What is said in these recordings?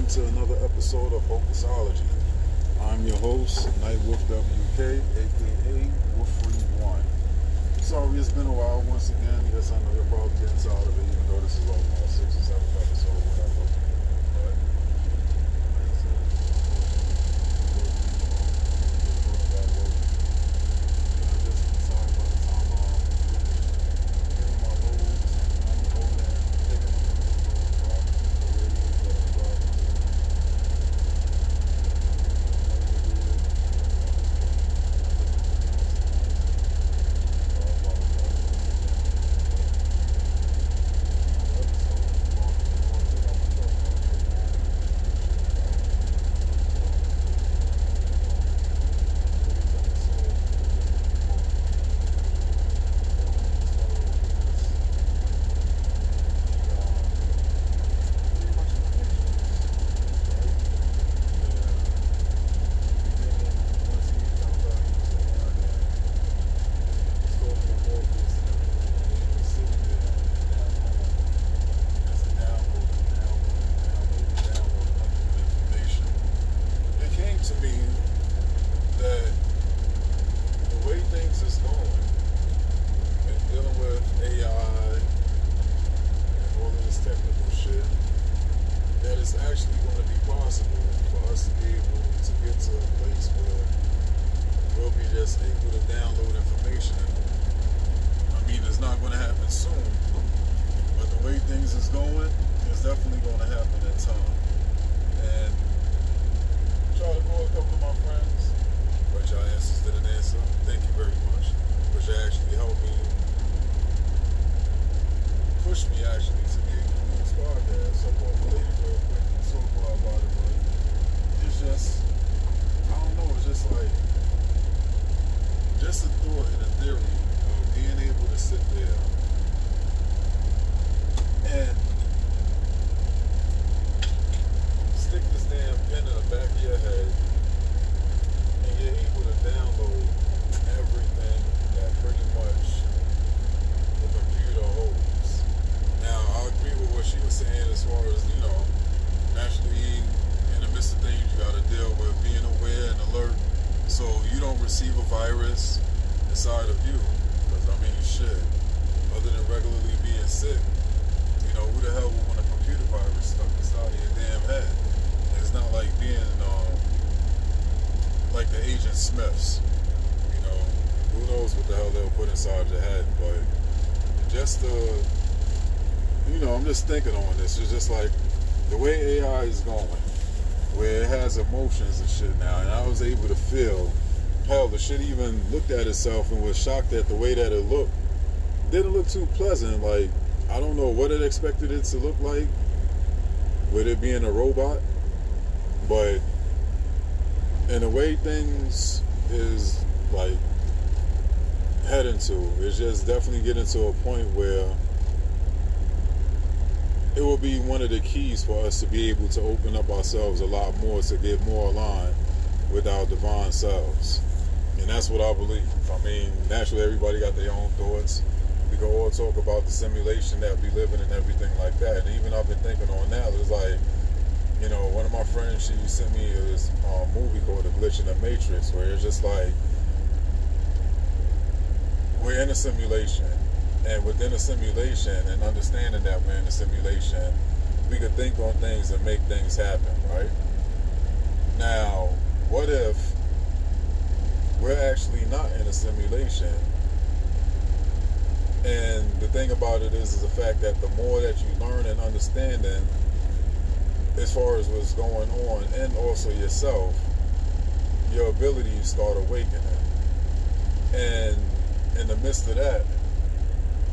to another episode of Focusology. I'm your host, Nightwolf WK, aka Wolf41. Sorry it's been a while once again. Yes, I know you're probably getting tired of it, even though this is like my 6th or 7th episode or whatever. But, like I said, just sorry by the time I'm getting my loads, unloading, taking them from the road, receive a virus inside of you. Because, I mean, shit, other than regularly being sick, you know, who the hell would want a computer virus stuck inside of your damn head? And it's not like being, like the Agent Smiths, you know, who knows what the hell they'll put inside your head, but just you know, I'm just thinking on this. It's just like the way AI is going, where it has emotions and shit now, and I was able to feel, hell, the shit even looked at itself and was shocked at the way that it looked. Didn't look too pleasant. Like, I don't know what it expected it to look like with it being a robot, but in the way things is like heading to, it's just definitely getting to a point where it will be one of the keys for us to be able to open up ourselves a lot more, to get more aligned with our divine selves. And that's what I believe. I mean, naturally, everybody got their own thoughts. We can all talk about the simulation that we live in and everything like that. And even I've been thinking on now, it's like, you know, one of my friends, she sent me this movie called A Glitch in the Matrix, where it's just like, we're in a simulation. And within a simulation, and understanding that we're in a simulation, we could think on things and make things happen, right? Now, what if we're actually not in a simulation? And the thing about it is the fact that the more that you learn and understanding as far as what's going on, and also yourself, your abilities start awakening. And in the midst of that,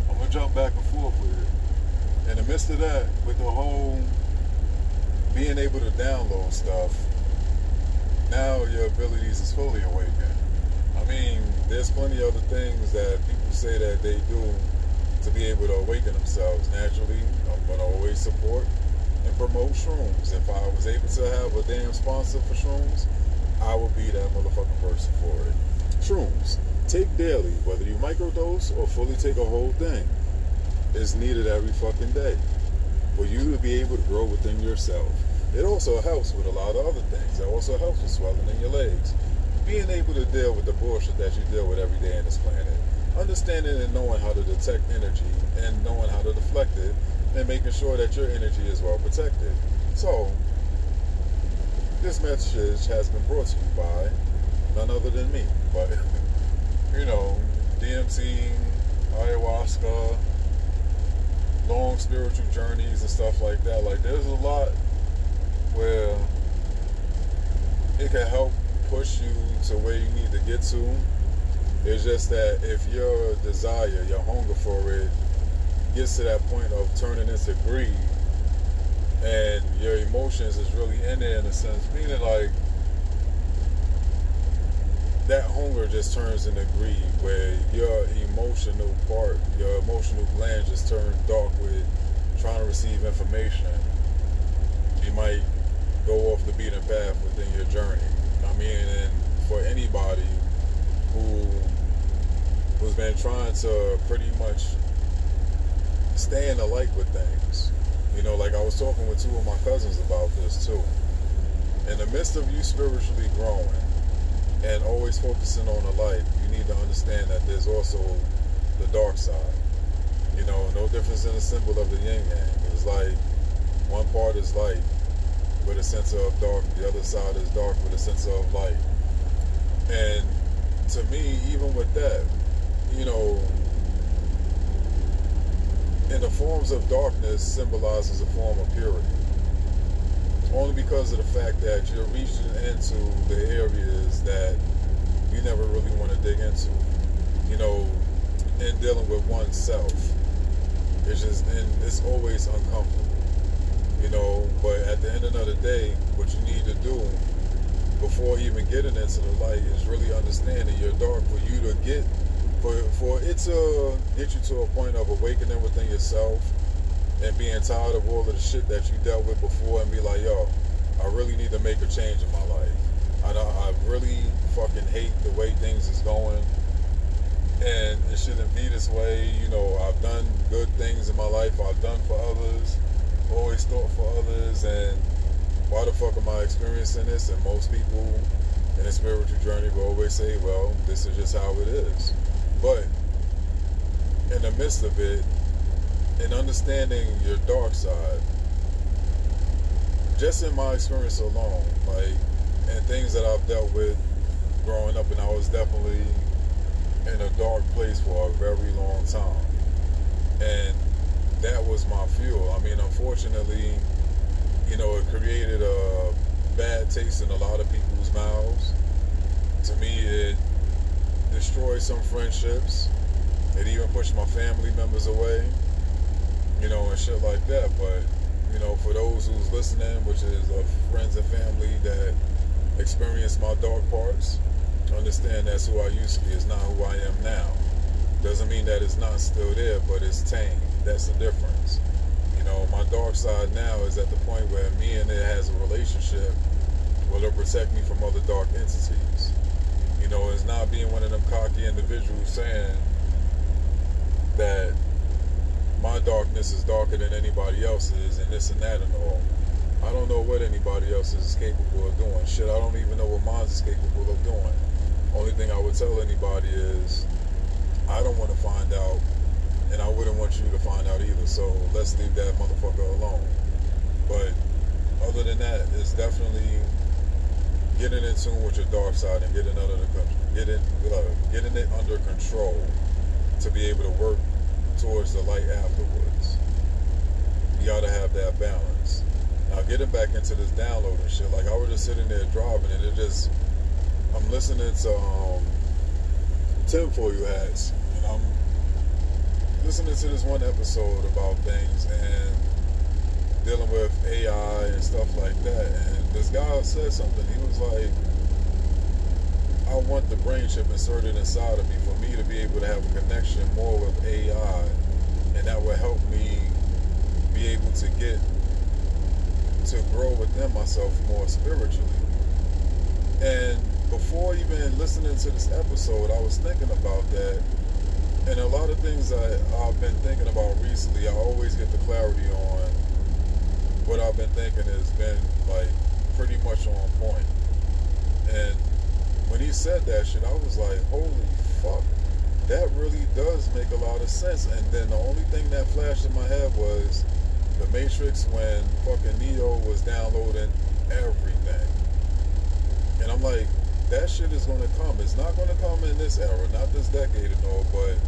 I'm going to jump back and forth with it. In the midst of that, with the whole being able to download stuff, now your abilities is fully awakened. I mean, there's plenty of other things that people say that they do to be able to awaken themselves naturally. I'm going to always support and promote shrooms. If I was able to have a damn sponsor for shrooms, I would be that motherfucking person for it. Shrooms. Take daily, whether you microdose or fully take a whole thing. It's needed every fucking day for you to be able to grow within yourself. It also helps with a lot of other things. It also helps with swelling in your legs. Being able to deal with the bullshit that you deal with every day on this planet. Understanding and knowing how to detect energy and knowing how to deflect it and making sure that your energy is well protected. So, this message has been brought to you by none other than me. But, DMT, ayahuasca, long spiritual journeys and stuff like that. Like, there's a lot where it can help push you to where you need to get to. It's just that if your desire, your hunger for it gets to that point of turning into greed, and your emotions is really in there in a sense, meaning like that hunger just turns into greed, where your emotional part, your emotional gland just turns dark with trying to receive information. You might go off the beaten path within your journey. And for anybody who's been trying to pretty much stay in the light with things. Like I was talking with two of my cousins about this too. In the midst of you spiritually growing and always focusing on the light, you need to understand that there's also the dark side. No difference in the symbol of the yin-yang. It's like one part is light with a sense of dark, the other side is dark with a sense of light. And to me, even with that, in the forms of darkness symbolizes a form of purity. Only because of the fact that you're reaching into the areas that you never really want to dig into. In dealing with oneself. It's always uncomfortable. But at the end of the day, what you need to do before even getting into the light is really understanding you're dark for you to get, for it to get you to a point of awakening within yourself and being tired of all of the shit that you dealt with before and be like, yo, I really need to make a change in my life. I really fucking hate the way things is going, and it shouldn't be this way. I've done good things in my life. I've done for others. Always thought for others, and why the fuck am I experiencing this? And most people in a spiritual journey will always say, well, this is just how it is. But in the midst of it, in understanding your dark side, just in my experience alone, and things that I've dealt with growing up, and I was definitely in a dark place for a very long time. And that was my fuel. Unfortunately, it created a bad taste in a lot of people's mouths. To me, it destroyed some friendships. It even pushed my family members away, and shit like that. But, for those who's listening, which is friends and family that experienced my dark parts, understand that's who I used to be. It's not who I am now. Doesn't mean that it's not still there, but it's tamed. That's the difference. My dark side now is at the point where me and it has a relationship where it'll protect me from other dark entities. It's not being one of them cocky individuals saying that my darkness is darker than anybody else's and this and that and all. I don't know what anybody else is capable of doing. Shit, I don't even know what mine is capable of doing. Only thing I would tell anybody is I don't want to find out, and I wouldn't want you to find out either, so let's leave that motherfucker alone. But other than that, it's definitely getting in tune with your dark side and getting it under control to be able to work towards the light afterwards. You gotta have that balance. Now getting back into this download and shit, like I was just sitting there driving and I'm listening to tinfoil hats, and I'm listening to this one episode about things and dealing with AI and stuff like that, and this guy said something. He was like, I want the brain chip inserted inside of me for me to be able to have a connection more with AI, and that will help me be able to get to grow within myself more spiritually. And before even listening to this episode, I was thinking about that. And a lot of things I've been thinking about recently, I always get the clarity on what I've I've been thinking has been like pretty much on point. And when he said that shit, I was like, holy fuck, that really does make a lot of sense. And then the only thing that flashed in my head was The Matrix, when fucking Neo was downloading everything. And I'm like, that shit is gonna come. It's not gonna come in this era, not this decade and all, but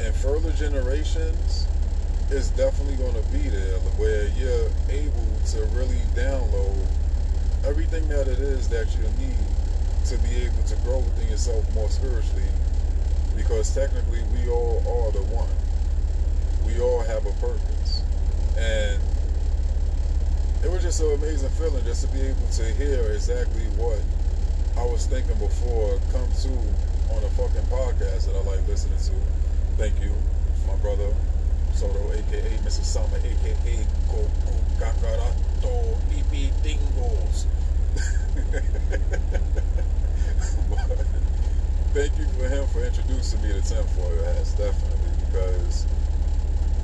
in further generations, it's definitely gonna be there where you're able to really download everything that it is that you need to be able to grow within yourself more spiritually, because technically we all are the one. We all have a purpose. And it was just an amazing feeling just to be able to hear exactly what I was thinking before come to on a fucking podcast that I like listening to. Thank you, my brother Soto, aka Mr. Sama, aka Goku Kakarato Pipi Dingos. Thank you for him for introducing me to tinfoil hats, definitely, because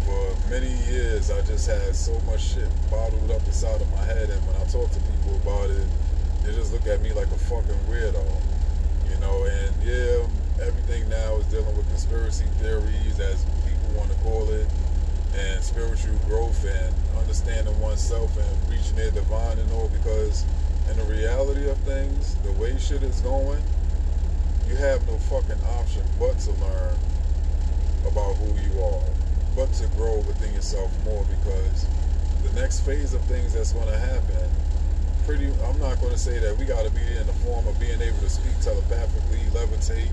for many years I just had so much shit bottled up inside of my head, and when I talk to people about it, they just look at me like a fucking weirdo, you know. And yeah, everything now is dealing with conspiracy theories, as people want to call it, and spiritual growth and understanding oneself and reaching their divine and all, because in the reality of things, the way shit is going, you have no fucking option but to learn about who you are, but to grow within yourself more, because the next phase of things that's going to happen, I'm not going to say that we got to be in the form of being able to speak telepathically, levitate,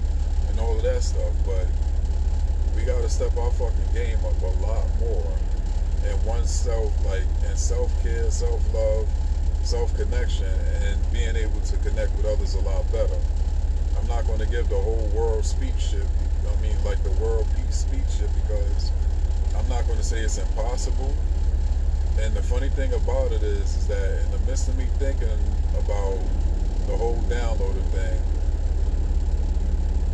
and all of that stuff, but we got to step our fucking game up a lot more, and oneself, like, and self-care, self-love, self-connection, and being able to connect with others a lot better. I'm not going to give the whole world speech shit, like the world peace speech shit, because I'm not going to say it's impossible. And the funny thing about it is that in the midst of me thinking about the whole downloading thing,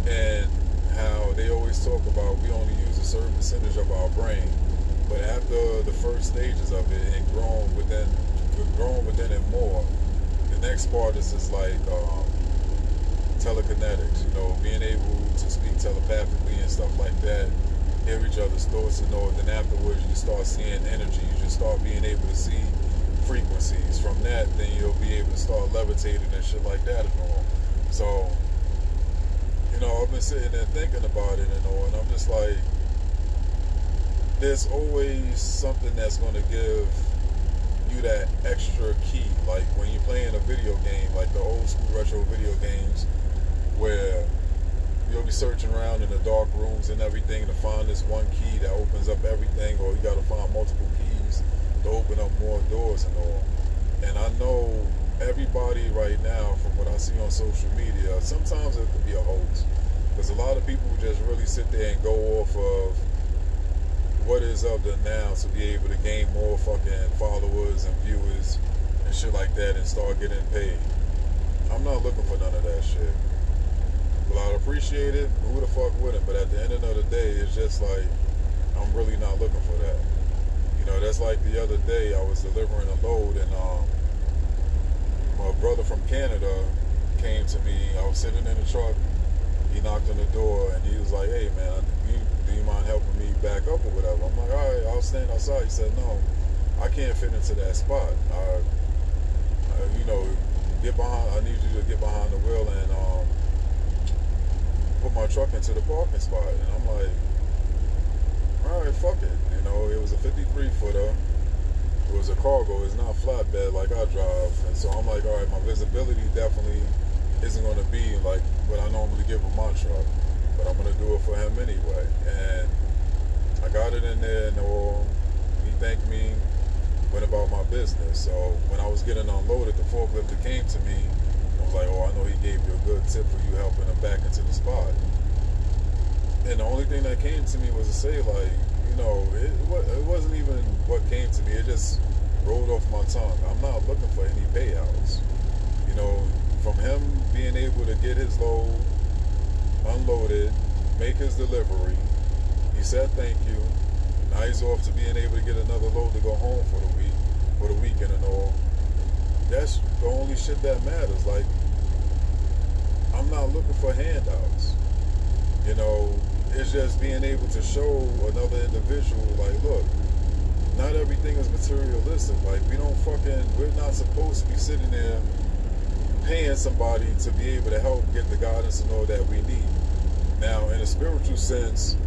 and how they always talk about we only use a certain percentage of our brain, but after the first stages of it and growing within it more, the next part is like telekinetics, you know, being able to speak telepathically and stuff like that, hear each other's thoughts and all. Then afterwards you start seeing energy, you just start being able to see frequencies. From that, then you'll be able to start levitating and shit like that and all. So, you know, I've been sitting there thinking about it and all, and I'm just like, there's always something that's going to give you that extra key. Like when you're playing a video game, like the old school retro video games, where you'll be searching around in the dark rooms and everything to find this one key that opens up everything, or you got to find multiple keys to open up more doors and all. And I know everybody right now, from what I see on social media, sometimes it could be a hoax, because a lot of people just really sit there and go off of what is up to now to be able to gain more fucking followers and viewers and shit like that and start getting paid. I'm not looking for none of that shit. Well, I'd appreciate it, who the fuck wouldn't? But at the end of the day, it's just like, I'm really not looking for that. You know, that's like the other day I was delivering a load, and my brother from Canada came to me. I was sitting in the truck, he knocked on the door, and he was like, hey man, do you mind helping me back up or whatever? I'm like, alright, I'll stand outside. He said, no, I can't fit into that spot. You know, I need you to get behind the wheel and put my truck into the parking spot. And I'm like, alright, fuck it. You know, it was a 53-footer. It was a cargo. It's not flatbed like I drive. And so I'm like, alright, my visibility definitely isn't going to be like what I normally give with my truck, but I'm going to do it for him anyway. And I got it in there, and all. He thanked me, went about my business. So when I was getting unloaded, the forklift that came to me, I was like, oh, I know he gave you a good tip for you helping him back into the spot. And the only thing that came to me was to say, like, you know, it wasn't even what came to me. It just rolled off my tongue. I'm not looking for any payouts. You know, from him being able to get his load unloaded, make his delivery, he said thank you. Now he's off to being able to get another load to go home for the weekend and that's the only shit that matters. Like, I'm not looking for handouts. You know, it's just being able to show another individual, like, look, not everything is materialistic. Like, we're not supposed to be sitting there paying somebody to be able to help get the guidance and all that we need. Now, in a spiritual sense,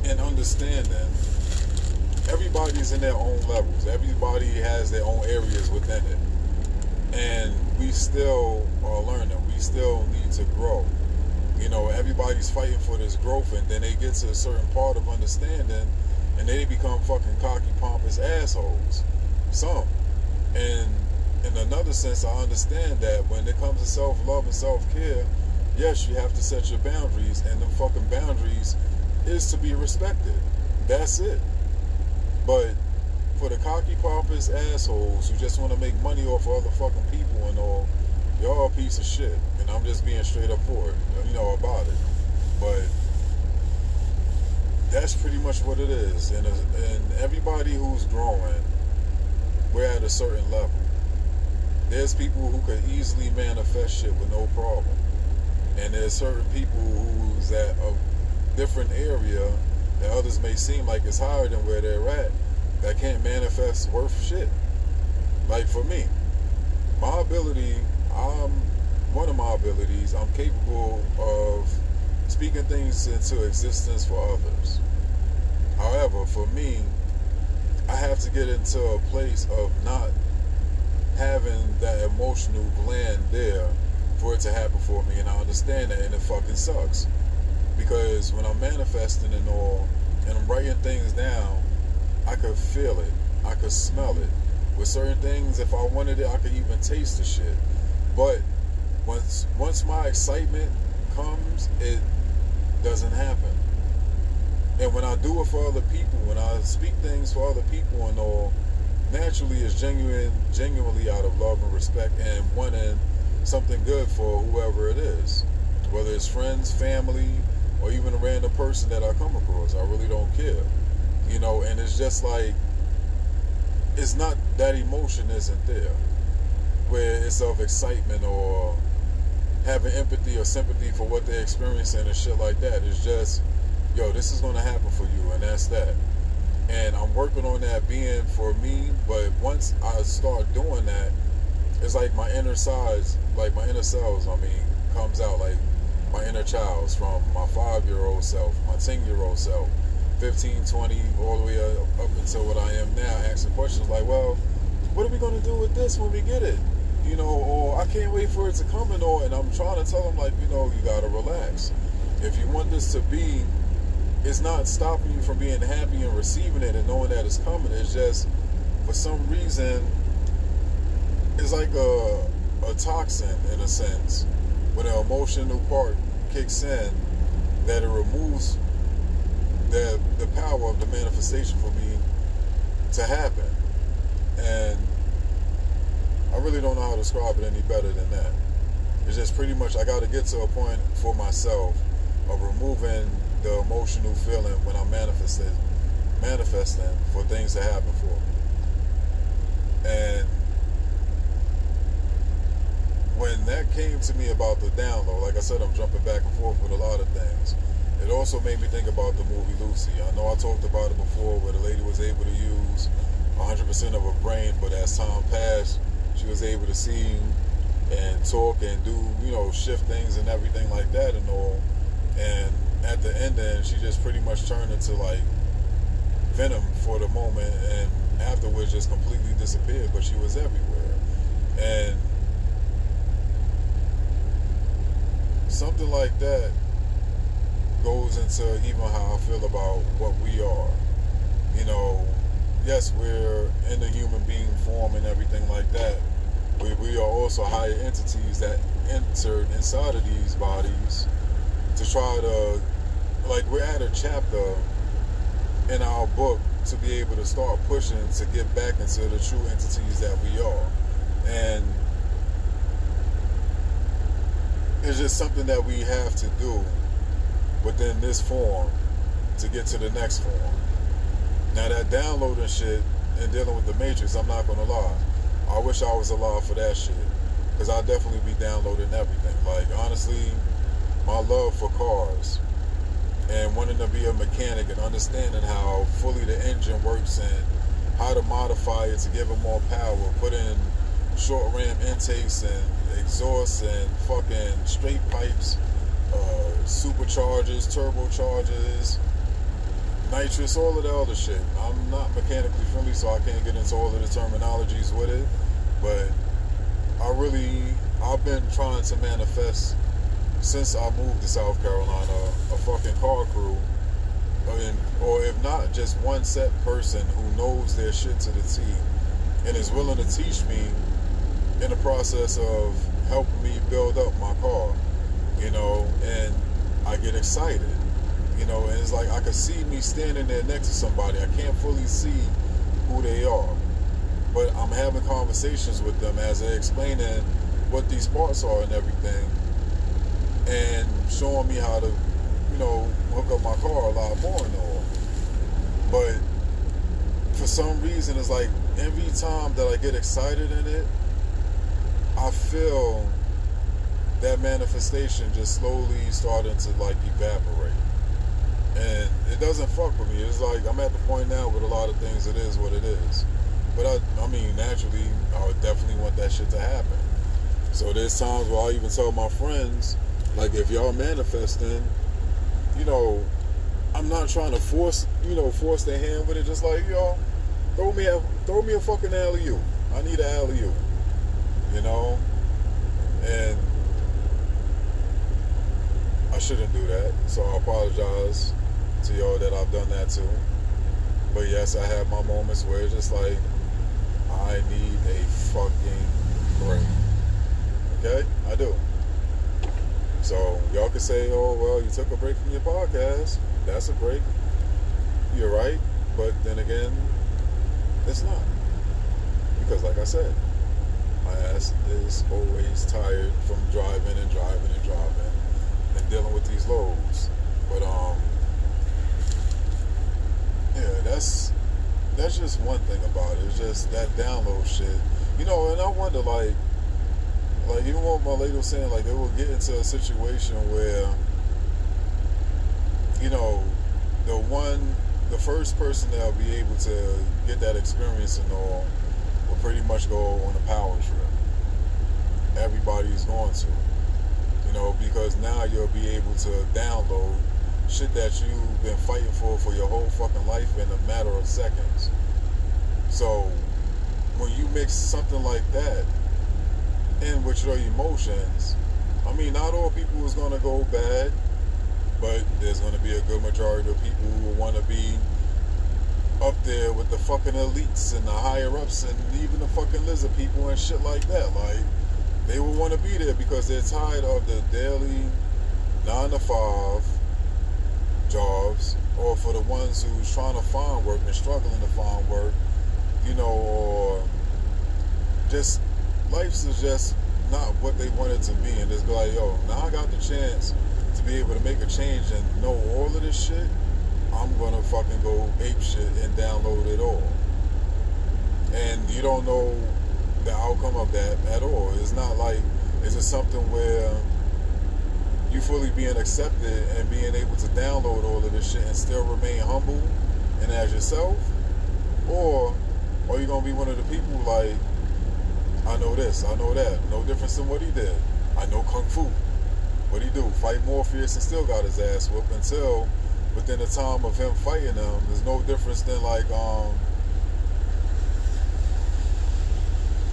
and understanding, everybody's in their own levels. Everybody has their own areas within it. And we still are learning. We still need to grow. You know, everybody's fighting for this growth, and then they get to a certain part of understanding, and they become fucking cocky, pompous assholes. Some. And in another sense, I understand that when it comes to self-love and self-care, yes, you have to set your boundaries, and them fucking boundaries is to be respected. That's it. But for the cocky, pompous assholes who just want to make money off of other fucking people and all, y'all a piece of shit. And I'm just being straight up for it, you know, about it. But that's pretty much what it is. And everybody who's growing, we're at a certain level. There's people who could easily manifest shit with no problem. And there's certain people who's at a different area that others may seem like it's higher than where they're at, that can't manifest worth shit. Like for me, my ability, one of my abilities, I'm capable of speaking things into existence for others. However, for me, I have to get into a place of not having that emotional gland there for it to happen for me, and I understand that, and it fucking sucks. Because when I'm manifesting and all, and I'm writing things down, I could feel it, I could smell it. With certain things, if I wanted it, I could even taste the shit. But once my excitement comes, it doesn't happen. And when I do it for other people, when I speak things for other people and all, naturally it's genuinely out of love and respect and wanting something good for whoever it is. Whether it's friends, family, or even a random person that I come across. I really don't care. You know, and it's just like, it's not, that emotion isn't there. Where it's of excitement or having empathy or sympathy for what they're experiencing and shit like that. It's just, yo, this is going to happen for you, and that's that. And I'm working on that being for me, but once I start doing that, it's like my inner sides, like my inner selves, comes out, like my inner child's, from my 5-year-old self, my 10-year-old self, 15, 20, all the way up until what I am now, asking questions like, well, what are we going to do with this when we get it? You know, or I can't wait for it to come and all, and I'm trying to tell them, like, you know, you got to relax. If you want this to be, it's not stopping you from being happy and receiving it and knowing that it's coming. It's just, for some reason, it's like a toxin, in a sense, when the emotional part kicks in, that it removes the power of the manifestation for me to happen. And I really don't know how to describe it any better than that. It's just pretty much, I got to get to a point for myself of removing the emotional feeling when I'm manifesting for things to happen for me. And when that came to me about the download, like I said, I'm jumping back and forth with a lot of things. It also made me think about the movie Lucy. I know I talked about it before, where the lady was able to use 100% of her brain, but as time passed, she was able to see and talk and do, you know, shift things and everything like that and all. And at the end, she just pretty much turned into like Venom for the moment, and afterwards just completely disappeared, but she was everywhere. And something like that goes into even how I feel about what we are. You know, yes, we're in the human being form and everything like that. We are also higher entities that entered inside of these bodies to try to, like, we're at a chapter in our book to be able to start pushing to get back into the true entities that we are. And it's just something that we have to do within this form to get to the next form. Now, that downloading shit and dealing with the Matrix, I'm not going to lie, I wish I was alive for that shit. Because I'd definitely be downloading everything. Like, honestly, my love for cars and wanting to be a mechanic and understanding how fully the engine works and how to modify it to give it more power, put in short ram intakes and exhausts and fucking straight pipes, superchargers, turbochargers, nitrous, all of the other shit. I'm not mechanically friendly, so I can't get into all of the terminologies with it, but I've been trying to manifest since I moved to South Carolina a fucking car crew, or if not, just one set person who knows their shit to the T and is willing to teach me in the process of helping me build up my car, and I get excited, and it's like I could see me standing there next to somebody. I can't fully see who they are, but I'm having conversations with them as they're explaining what these parts are and everything, and showing me how to, hook up my car a lot more and all. But for some reason, it's like every time that I get excited in it, I feel that manifestation just slowly starting to like evaporate. And it doesn't fuck with me. It's like I'm at the point now with a lot of things, it is what it is. But I mean, naturally, I would definitely want that shit to happen. So there's times where I even tell my friends, like, if y'all manifesting, I'm not trying to force their hand with it. Just like, y'all, throw me a fucking alley-oop. I need an alley-oop, and I shouldn't do that. So I apologize to y'all that I've done that too. But yes, I have my moments where it's just like, I need a fucking break. Okay? I do. So y'all can say, oh, well, you took a break from your podcast. That's a break. You're right. But then again, it's not. Because like I said, my ass is always tired from driving and dealing with these loads. But yeah, that's just one thing about it. It's just that download shit. And I wonder, like even what my lady was saying, like, they will get into a situation where, the first person that'll be able to get that experience and all will pretty much go on a power trip. Everybody's going to, because now you'll be able to download shit that you've been fighting for your whole fucking life in a matter of seconds. So when you mix something like that in with your emotions, I mean, not all people is going to go bad, but there's going to be a good majority of people who will want to be up there with the fucking elites and the higher ups and even the fucking lizard people and shit like that. Like, they will want to be there because they're tired of the daily 9 to 5 jobs, or for the ones who's trying to find work and struggling to find work, or just life is just not what they want it to be, and just be like, yo, now I got the chance to be able to make a change and know all of this shit. I'm gonna fucking go ape shit and download it all. And you don't know the outcome of that at all. It's not like, is it something where you fully being accepted and being able to download all of this shit and still remain humble and as yourself? Or are you gonna be one of the people like, I know this, I know that, no difference in what he did. I know Kung Fu. What'd he do? Fight Morpheus and still got his ass whooped until within the time of him fighting him, there's no difference than like, well,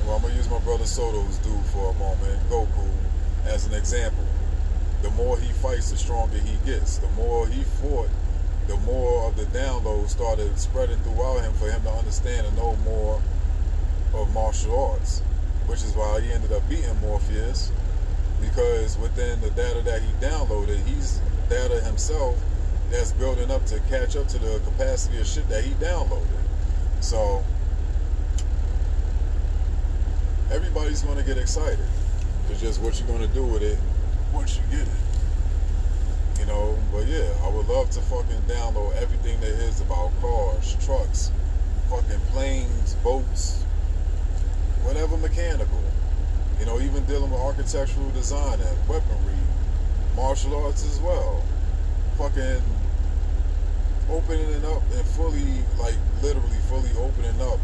I'm gonna use my brother Soto's dude for a moment, Goku, as an example. The more he fights, the stronger he gets. The more he fought, the more of the download started spreading throughout him for him to understand and know more of martial arts, which is why he ended up beating Morpheus, because within the data that he downloaded, he's data himself that's building up to catch up to the capacity of shit that he downloaded. So everybody's going to get excited. It's just what you're going to do with it once you get it. But yeah, I would love to fucking download everything there is about cars, trucks, fucking planes, boats, whatever never mechanical. You know, even dealing with architectural design and weaponry, martial arts as well. Fucking opening it up and fully, like literally fully opening up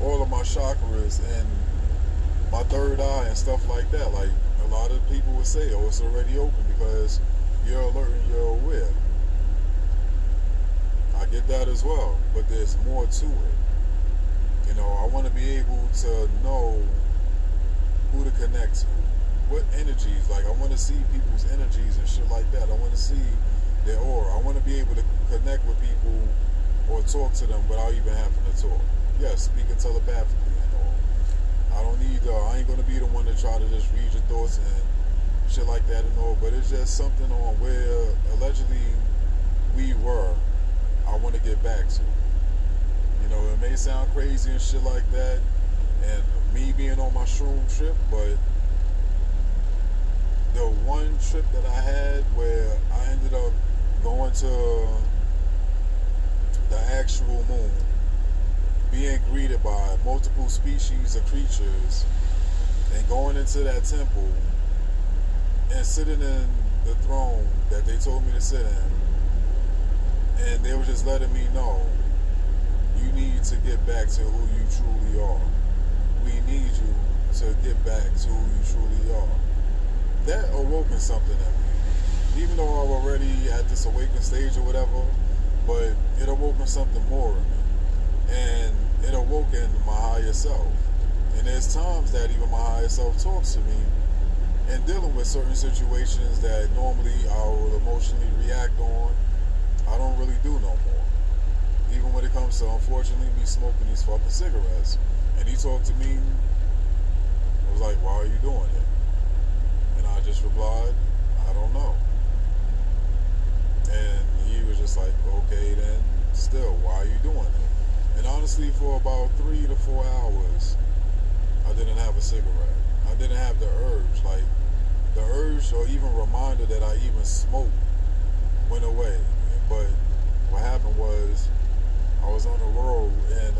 all of my chakras and my third eye and stuff like that. Like a lot of people would say, oh, it's already open because you're alert and you're aware. I get that as well, but there's more to it. You know, I want to be able to know who to connect to, what energies. Like I want to see people's energies and shit like that. I want to see their aura. I want to be able to connect with people or talk to them without even having to talk. Yes, speaking telepathically and all. I don't need, I ain't going to be the one to try to just read your thoughts and shit like that and all, but it's just something on where allegedly we were. I want to get back to. You know, it may sound crazy and shit like that, and me being on my shroom trip, but the one trip that I had where I ended up going to the actual moon, being greeted by multiple species of creatures, and going into that temple and sitting in the throne that they told me to sit in, and they were just letting me know, you need to get back to who you truly are. We need you to get back to who you truly are. That awoken something in me. Even though I'm already at this awakened stage or whatever, but it awoken something more in me. And it awoken my higher self. And there's times that even my higher self talks to me and dealing with certain situations that normally I will emotionally react on, I don't really do no more. Even when it comes to, unfortunately, me smoking these fucking cigarettes. And he talked to me, I was like, why are you doing it? And I just replied, I don't know. And he was just like, okay then, still, why are you doing it? And honestly, for about 3 to 4 hours, I didn't have a cigarette. I didn't have the urge. Like, the urge or even reminder that I even smoked went away. But what happened was, I was on the road and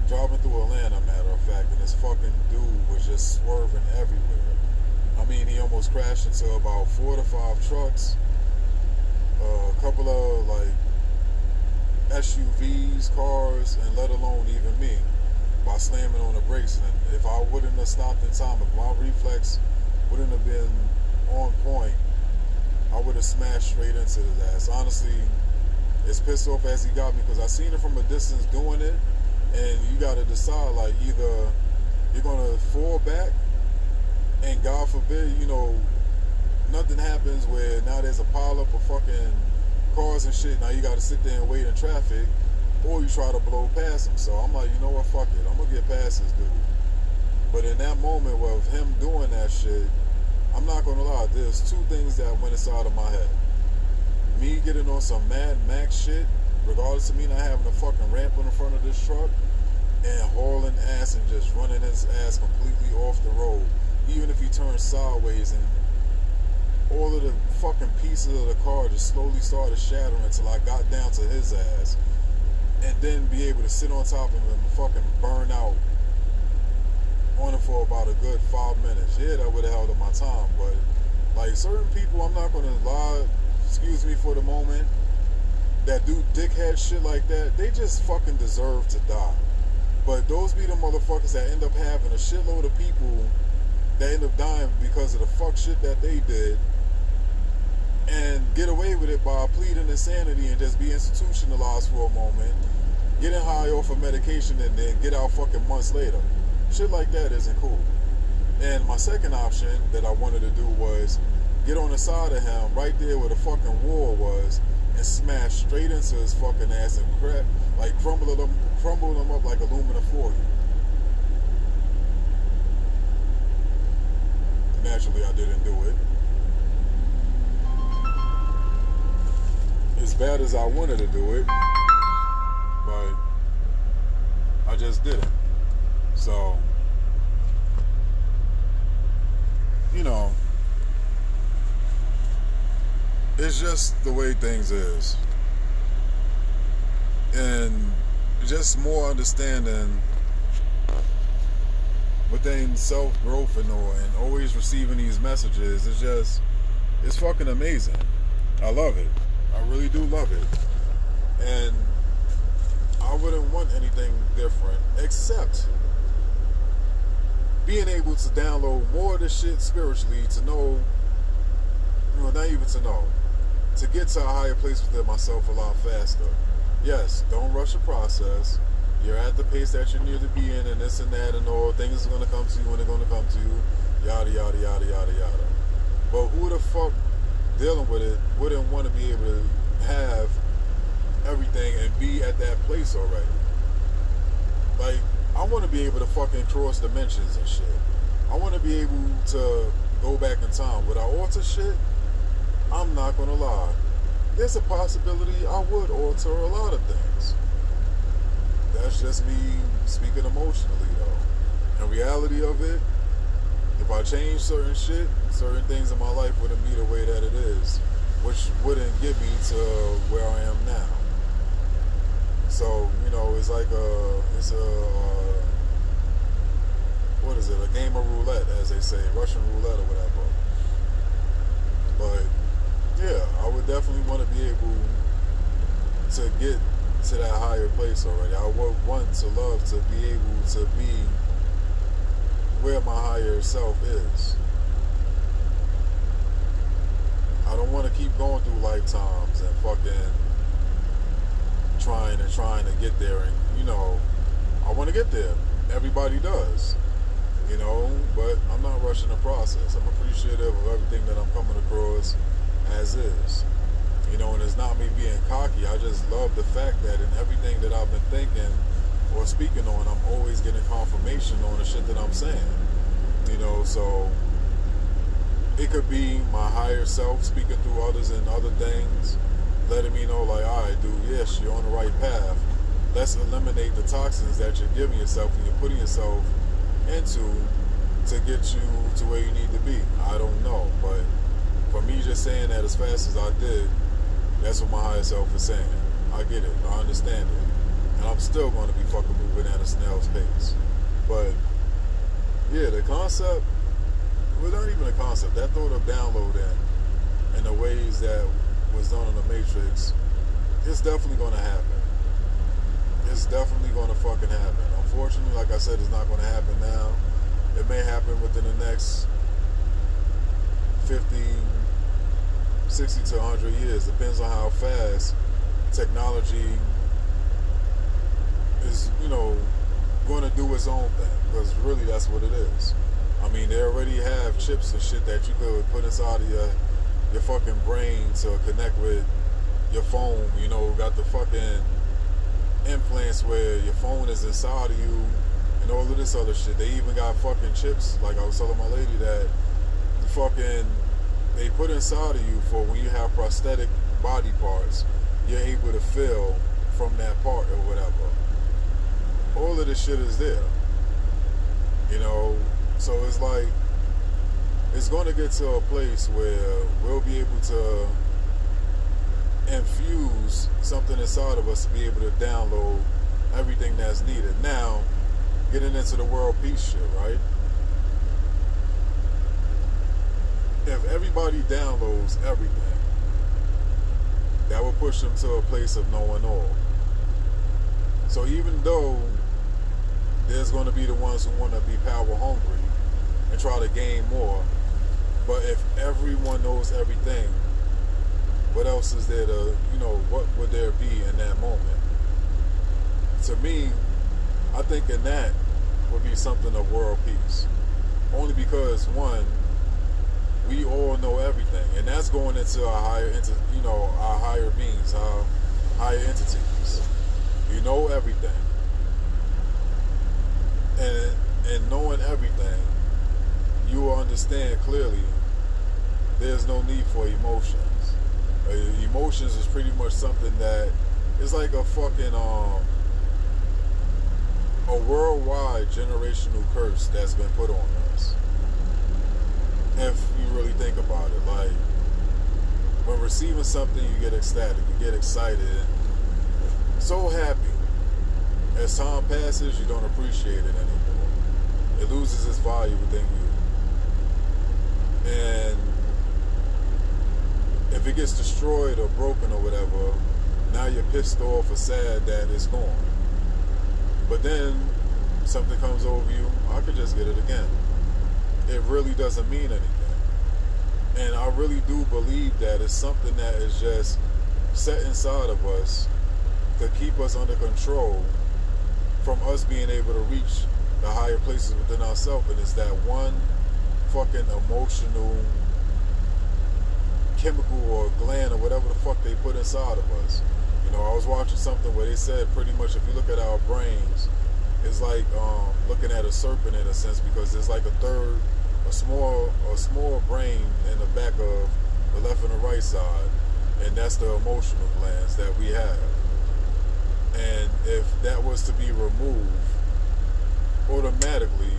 driving through Atlanta, matter of fact, and this fucking dude was just swerving everywhere. I mean, he almost crashed into about 4 to 5 trucks, a couple of like SUVs, cars, and let alone even me, by slamming on the brakes. And if I wouldn't have stopped in time, if my reflex wouldn't have been on point, I would have smashed straight into his ass. Honestly, as pissed off as he got me, because I seen it from a distance doing it, and you got to decide, like, either you're going to fall back, and God forbid, you know, nothing happens where now there's a pileup of fucking cars and shit, now you got to sit there and wait in traffic, or you try to blow past him. So I'm like, you know what, fuck it, I'm going to get past this dude. But in that moment of him doing that shit, I'm not going to lie, there's 2 things that went inside of my head. Me getting on some Mad Max shit, regardless of me not having a fucking ramp in the front of this truck, and hauling ass and just running his ass completely off the road. Even if he turns sideways, and all of the fucking pieces of the car just slowly started shattering until I got down to his ass. And then be able to sit on top of him and fucking burn out on him for about a good 5 minutes. Yeah, that would have held up my time, but like certain people, I'm not gonna lie, excuse me for the moment, that do dickhead shit like that, they just fucking deserve to die. But those be the motherfuckers that end up having a shitload of people that end up dying because of the fuck shit that they did, and get away with it by pleading insanity and just be institutionalized for a moment, getting high off of medication, and then get out fucking months later. Shit like that isn't cool. And my second option that I wanted to do was get on the side of him right there where the fucking wall was and smash straight into his fucking ass and crumble him up like aluminum foil. Naturally, I didn't do it. As bad as I wanted to do it, but I just didn't. So, you know, it's just the way things is. And just more understanding But then self-growth and all, and always receiving these messages, it's fucking amazing. I love it. I really do love it. And I wouldn't want anything different except being able to download more of the shit spiritually to know, not even to know, to get to a higher place within myself a lot faster. Yes, don't rush the process. You're at the pace that you need to be in, and this and that and all. Things are going to come to you when they're going to come to you. Yada, yada, yada, yada, yada. But who the fuck dealing with it wouldn't want to be able to have everything and be at that place already? Like, I want to be able to fucking cross dimensions and shit. I want to be able to go back in time. Would I alter shit? I'm not going to lie. There's a possibility I would alter a lot of things. That's just me speaking emotionally, though. In reality of it, if I change certain shit, certain things in my life wouldn't be the way that it is, which wouldn't get me to where I am now. So, it's like what is it? A game of roulette, as they say, Russian roulette or whatever. But yeah, I would definitely want to be able to get to that higher place already. I would want to love to be able to be where my higher self is. I don't want to keep going through lifetimes and fucking trying to get there. And I want to get there. Everybody does. But I'm not rushing the process. I'm appreciative of everything that I'm coming across as is. And it's not me being cocky. I just love the fact that in everything that I've been thinking or speaking on, I'm always getting confirmation on the shit that I'm saying. So it could be my higher self speaking through others and other things, letting me know, like, all right, dude, yes, you're on the right path. Let's eliminate the toxins that you're giving yourself and you're putting yourself into to get you to where you need to be. I don't know, but for me just saying that as fast as I did, that's what my higher self is saying. I get it. I understand it. And I'm still going to be fucking moving at a snail's pace. But yeah, the concept, well, not even a concept, that thought of downloading in the ways that was done on the Matrix, it's definitely going to happen. It's definitely going to fucking happen. Unfortunately, like I said, it's not going to happen now. It may happen within the next 50, 60 to 100 years. Depends on how fast technology is, going to do its own thing. Because really, that's what it is. I mean, they already have chips and shit that you could put inside of your fucking brain to connect with your phone. Got the fucking implants where your phone is inside of you and all of this other shit. They even got fucking chips, like I was telling my lady, that they put inside of you for when you have prosthetic body parts, you're able to feel from that part or whatever. All of this shit is there. So it's like, it's going to get to a place where we'll be able to infuse something inside of us to be able to download everything that's needed. Now, getting into the world peace shit, right? If everybody downloads everything, that will push them to a place of knowing all. So even though there's going to be the ones who want to be power hungry and try to gain more, but if everyone knows everything, what else is there to, what would there be in that moment? To me, I think in that would be something of world peace. Only because, one, we all know everything, and that's going into our our higher beings, our higher entities. You know everything. And knowing everything, you will understand clearly there's no need for emotions. Emotions is pretty much something that is like a fucking a worldwide generational curse that's been put on us. If you really think about it, like when receiving something, you get ecstatic, you get excited, and so happy. As time passes, you don't appreciate it anymore. It loses its value within you. And if it gets destroyed or broken or whatever, now you're pissed off or sad that it's gone. But then something comes over you, I could just get it again. It really doesn't mean anything. And I really do believe that it's something that is just set inside of us to keep us under control from us being able to reach the higher places within ourselves. And it's that one fucking emotional chemical or gland or whatever the fuck they put inside of us. You know, I was watching something where they said pretty much if you look at our brains, it's like looking at a serpent in a sense, because there's like a small brain in the back of the left and the right side, and that's the emotional glands that we have. And if that was to be removed, automatically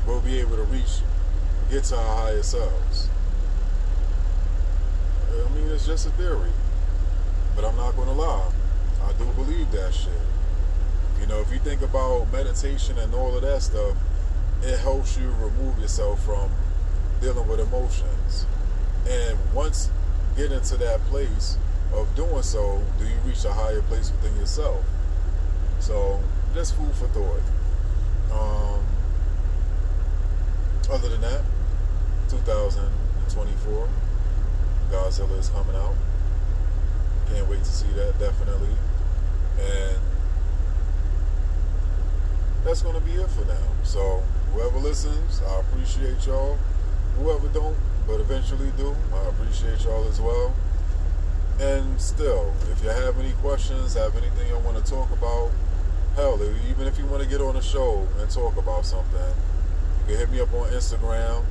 we'll be able to get to our higher selves. I mean, it's just a theory, but I'm not going to lie. I do believe that shit. You know, if you think about meditation and all of that stuff, it helps you remove yourself from dealing with emotions. And once you get into that place of doing so, do you reach a higher place within yourself? So, just food for thought. Other than that, 2024, Godzilla is coming out. Can't wait to see that, definitely. And that's going to be it for now. So, whoever listens, I appreciate y'all. Whoever don't, but eventually do, I appreciate y'all as well. And still, if you have any questions, have anything you want to talk about, hell, even if you want to get on the show and talk about something, you can hit me up on Instagram.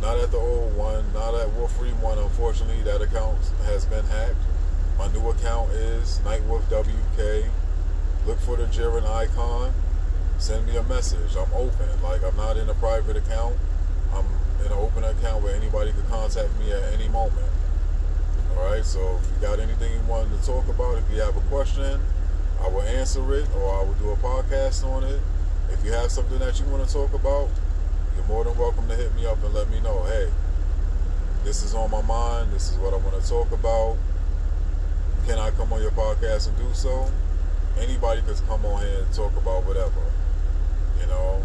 Not at the old one, not at Wolf31. Unfortunately, that account has been hacked. My new account is NightWolfWK. Look for the Jiren icon. Send me a message. I'm open. Like, I'm not in a private account. I'm in an open account where anybody can contact me at any moment. Alright, so if you got anything you wanted to talk about, if you have a question, I will answer it, or I will do a podcast on it. If you have something that you want to talk about, you're more than welcome to hit me up and let me know, hey, this is on my mind, this is what I want to talk about. Can I come on your podcast and do so? Anybody could come on here and talk about whatever. You know,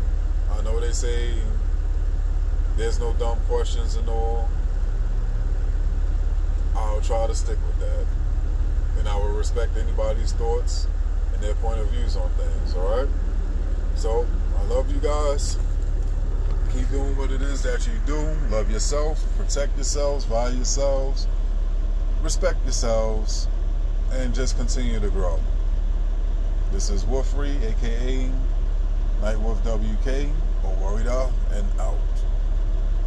I know they say there's no dumb questions and all. I'll try to stick with that. And I will respect anybody's thoughts and their point of views on things, alright? So, I love you guys. Keep doing what it is that you do. Love yourself. Protect yourselves. Value yourselves. Respect yourselves. And just continue to grow. This is Wolfrey, a.k.a. NightWolfWK, or Worried Up and Out.